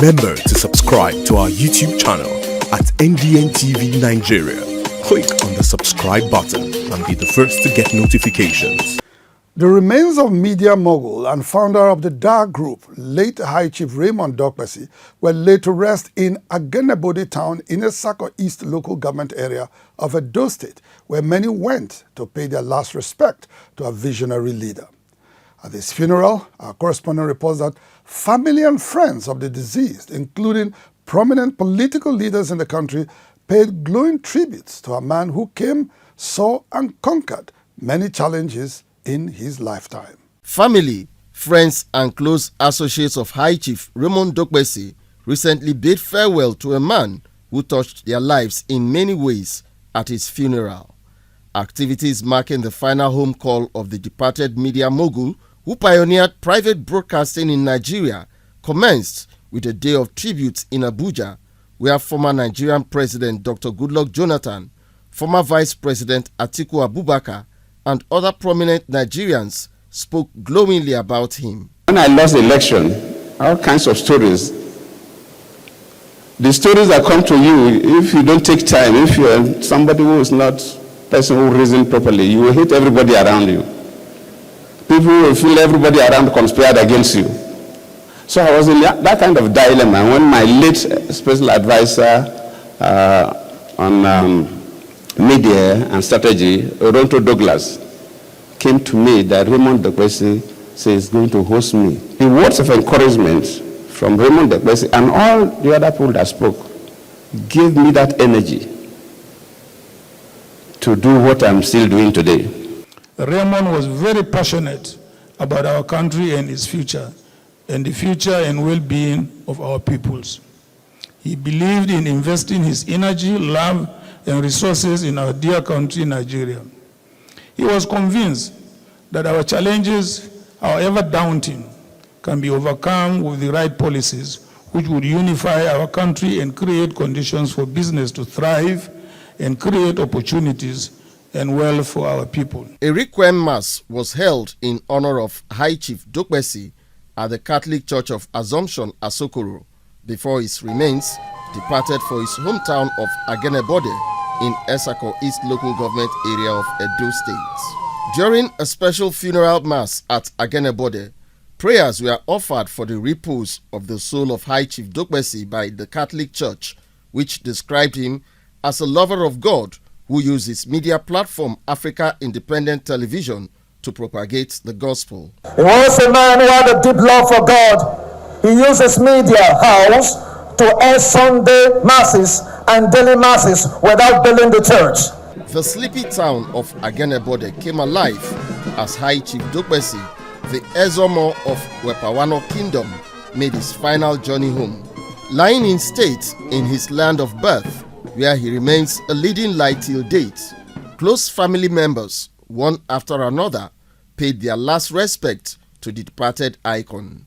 Remember to subscribe to our YouTube channel at NDN TV Nigeria. Click on the subscribe button and be the first to get notifications. The remains of media mogul and founder of the Dark Group, late High Chief Raymond Dokpesi, were laid to rest in MAMODE town in Esako East local government area of Edo State, where many went to pay their last respect to a visionary leader. At this funeral, our correspondent reports that family and friends of the deceased, including prominent political leaders in the country, paid glowing tributes to a man who came, saw and conquered many challenges in his lifetime. Family, friends and close associates of High Chief Raymond Dokpesi recently bid farewell to a man who touched their lives in many ways at his funeral. Activities marking the final home call of the departed media mogul who pioneered private broadcasting in Nigeria commenced with a day of tribute in Abuja, where former Nigerian President Dr. Goodluck Jonathan, former Vice President Atiku Abubakar, and other prominent Nigerians spoke glowingly about him. When I lost the election, all kinds of stories. The stories that come to you, if you don't take time, if you're somebody who is not a person who reasons properly, you will hate everybody around you. People will feel everybody around conspired against you. So I was in that kind of dilemma when my late special advisor on media and strategy, Oronto Douglas, came to me that Raymond Dokpesi says he's going to host me. The words of encouragement from Raymond Dokpesi and all the other people that spoke gave me that energy to do what I'm still doing today. Raymond was very passionate about our country and its future, and the future and well-being of our peoples. He believed in investing his energy, love, and resources in our dear country, Nigeria. He was convinced that our challenges, however daunting, can be overcome with the right policies which would unify our country and create conditions for business to thrive and create opportunities and wealth for our people. A requiem mass was held in honor of High Chief Dokpesi at the Catholic Church of Assumption, Asokoro, before his remains departed for his hometown of Agenebode in Esako East local government area of Edo State. During a special funeral mass at Agenebode, prayers were offered for the repose of the soul of High Chief Dokpesi by the Catholic Church, which described him as a lover of God who used his media platform Africa Independent Television to propagate the gospel. He was a man who had a deep love for God. He used his media house to air Sunday masses and daily masses without billing the church. The sleepy town of Agenebode came alive as High Chief Dokpesi, the Ezomo of Wepawano Kingdom, made his final journey home. Lying in state in his land of birth, where he remains a leading light till date, close family members, one after another, paid their last respect to the departed icon.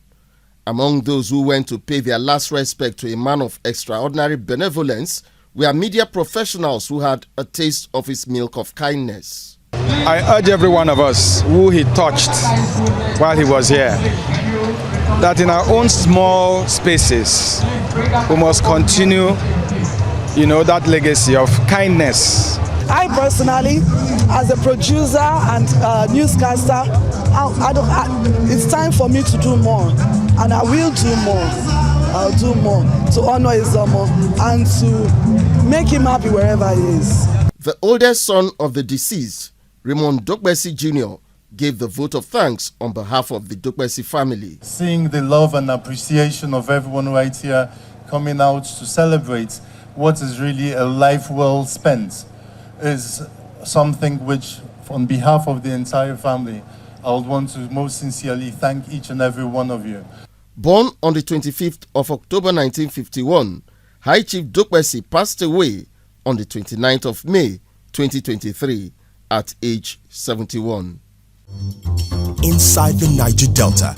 Among those who went to pay their last respect to a man of extraordinary benevolence were media professionals who had a taste of his milk of kindness. I urge every one of us who he touched while he was here, that in our own small spaces, we must continue, that legacy of kindness. I personally, as a producer and newscaster, it's time for me to do more, and I will do more. I'll do more to honor Izomo and to make him happy wherever he is. The oldest son of the deceased, Raymond Dokpesi Jr., gave the vote of thanks on behalf of the Dokpesi family. Seeing the love and appreciation of everyone right here coming out to celebrate what is really a life well spent is something which, on behalf of the entire family, I would want to most sincerely thank each and every one of you. Born on the 25th of October 1951, High Chief Dokpesi passed away on the 29th of May 2023 at age 71. Inside the Niger Delta,